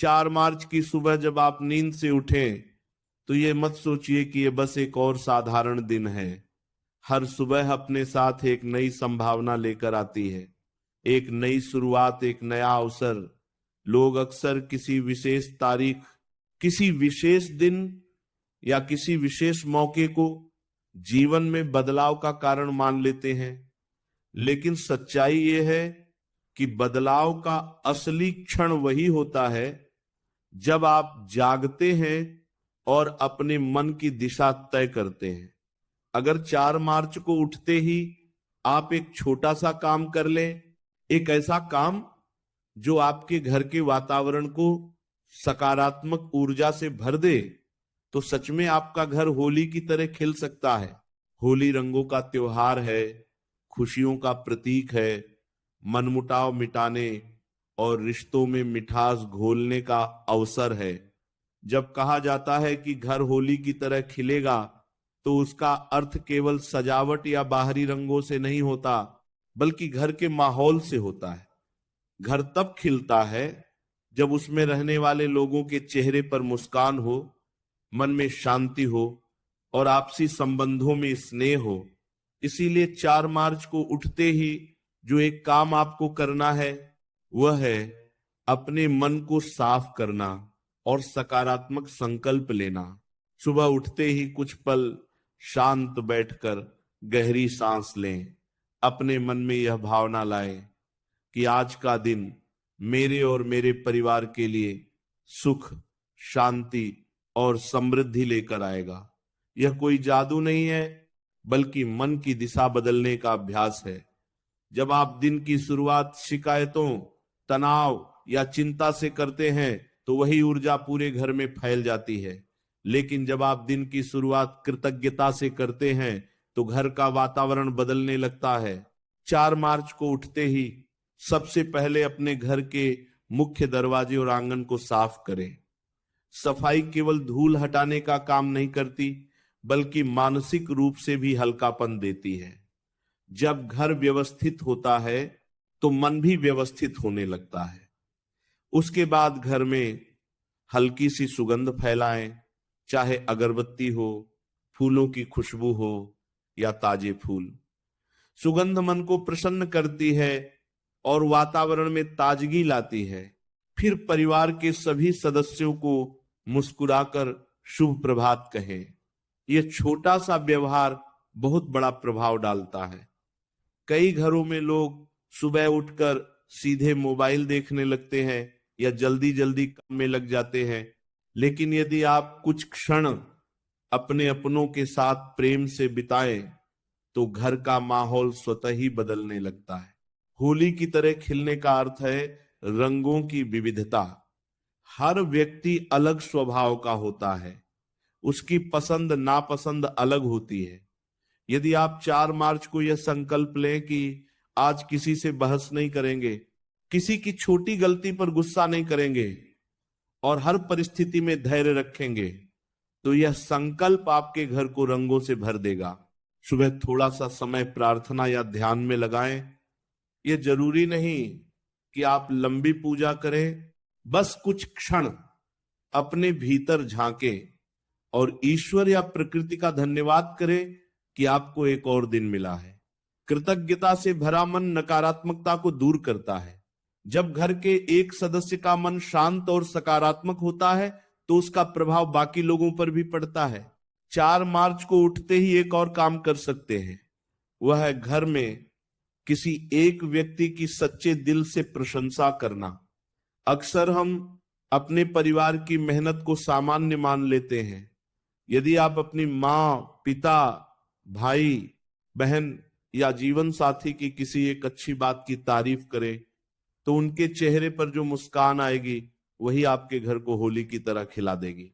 4 मार्च की सुबह जब आप नींद से उठें तो ये मत सोचिए कि ये बस एक और साधारण दिन है। हर सुबह अपने साथ एक नई संभावना लेकर आती है, एक नई शुरुआत, एक नया अवसर। लोग अक्सर किसी विशेष तारीख, किसी विशेष दिन या किसी विशेष मौके को जीवन में बदलाव का कारण मान लेते हैं, लेकिन सच्चाई ये है कि बदलाव का असली क्षण वही होता है जब आप जागते हैं और अपने मन की दिशा तय करते हैं। अगर 4 मार्च को उठते ही आप एक छोटा सा काम कर लें, एक ऐसा काम जो आपके घर के वातावरण को सकारात्मक ऊर्जा से भर दे, तो सच में आपका घर होली की तरह खिल सकता है। होली रंगों का त्योहार है, खुशियों का प्रतीक है, मनमुटाव मिटाने और रिश्तों में मिठास घोलने का अवसर है। जब कहा जाता है कि घर होली की तरह खिलेगा, तो उसका अर्थ केवल सजावट या बाहरी रंगों से नहीं होता, बल्कि घर के माहौल से होता है। घर तब खिलता है जब उसमें रहने वाले लोगों के चेहरे पर मुस्कान हो, मन में शांति हो और आपसी संबंधों में स्नेह हो। इसीलिए 4 मार्च को उठते ही जो एक काम आपको करना है वह है अपने मन को साफ करना और सकारात्मक संकल्प लेना। सुबह उठते ही कुछ पल शांत बैठकर गहरी सांस लें। अपने मन में यह भावना लाएं कि आज का दिन मेरे और मेरे परिवार के लिए सुख, शांति और समृद्धि लेकर आएगा। यह कोई जादू नहीं है, बल्कि मन की दिशा बदलने का अभ्यास है। जब आप दिन की शुरुआत शिकायतों, तनाव या चिंता से करते हैं तो वही ऊर्जा पूरे घर में फैल जाती है। लेकिन जब आप दिन की शुरुआत कृतज्ञता से करते हैं तो घर का वातावरण बदलने लगता है। 4 मार्च को उठते ही सबसे पहले अपने घर के मुख्य दरवाजे और आंगन को साफ करें। सफाई केवल धूल हटाने का काम नहीं करती, बल्कि मानसिक रूप से भी हल्कापन देती है। जब घर व्यवस्थित होता है तो मन भी व्यवस्थित होने लगता है। उसके बाद घर में हल्की सी सुगंध फैलाएं, चाहे अगरबत्ती हो, फूलों की खुशबू हो या ताजे फूल। सुगंध मन को प्रसन्न करती है और वातावरण में ताजगी लाती है। फिर परिवार के सभी सदस्यों को मुस्कुराकर शुभ प्रभात कहें। यह छोटा सा व्यवहार बहुत बड़ा प्रभाव डालता है। कई घरों में लोग सुबह उठकर सीधे मोबाइल देखने लगते हैं या जल्दी जल्दी काम में लग जाते हैं, लेकिन यदि आप कुछ क्षण अपने अपनों के साथ प्रेम से बिताएं तो घर का माहौल स्वतः ही बदलने लगता है। होली की तरह खिलने का अर्थ है रंगों की विविधता। हर व्यक्ति अलग स्वभाव का होता है, उसकी पसंद नापसंद अलग होती है। यदि आप 4 मार्च को यह संकल्प लें कि आज किसी से बहस नहीं करेंगे, किसी की छोटी गलती पर गुस्सा नहीं करेंगे और हर परिस्थिति में धैर्य रखेंगे, तो यह संकल्प आपके घर को रंगों से भर देगा। सुबह थोड़ा सा समय प्रार्थना या ध्यान में लगाएं। यह जरूरी नहीं कि आप लंबी पूजा करें, बस कुछ क्षण अपने भीतर झांकें और ईश्वर या प्रकृति का धन्यवाद करें कि आपको एक और दिन मिला है। कृतज्ञता से भरा मन नकारात्मकता को दूर करता है। जब घर के एक सदस्य का मन शांत और सकारात्मक होता है तो उसका प्रभाव बाकी लोगों पर भी पड़ता है। 4 मार्च को उठते ही एक और काम कर सकते हैं, वह है घर में किसी एक व्यक्ति की सच्चे दिल से प्रशंसा करना। अक्सर हम अपने परिवार की मेहनत को सामान्य मान लेते हैं। यदि आप अपनी माँ, पिता, भाई, बहन या जीवन साथी की किसी एक अच्छी बात की तारीफ करें तो उनके चेहरे पर जो मुस्कान आएगी वही आपके घर को होली की तरह खिला देगी।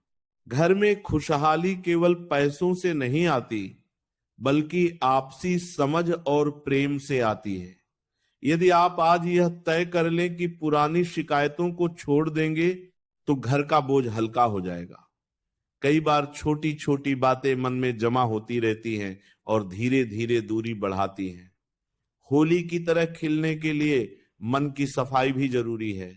घर में खुशहाली केवल पैसों से नहीं आती, बल्कि आपसी समझ और प्रेम से आती है। यदि आप आज यह तय कर लें कि पुरानी शिकायतों को छोड़ देंगे तो घर का बोझ हल्का हो जाएगा। कई बार छोटी छोटी बातें मन में जमा होती रहती हैं और धीरे धीरे दूरी बढ़ाती हैं। होली की तरह खिलने के लिए मन की सफाई भी जरूरी है।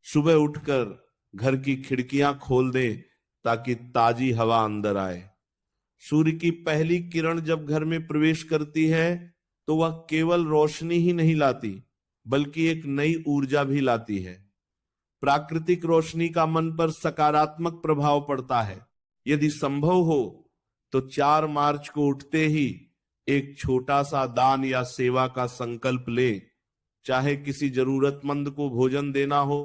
सुबह उठकर घर की खिड़कियां खोल दें ताकि ताजी हवा अंदर आए। सूर्य की पहली किरण जब घर में प्रवेश करती है तो वह केवल रोशनी ही नहीं लाती बल्कि एक नई ऊर्जा भी लाती है। प्राकृतिक रोशनी का मन पर सकारात्मक प्रभाव पड़ता है। यदि संभव हो तो 4 मार्च को उठते ही एक छोटा सा दान या सेवा का संकल्प ले। चाहे किसी जरूरतमंद को भोजन देना हो,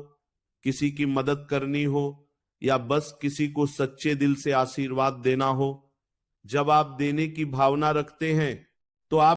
किसी की मदद करनी हो या बस किसी को सच्चे दिल से आशीर्वाद देना हो। जब आप देने की भावना रखते हैं तो आप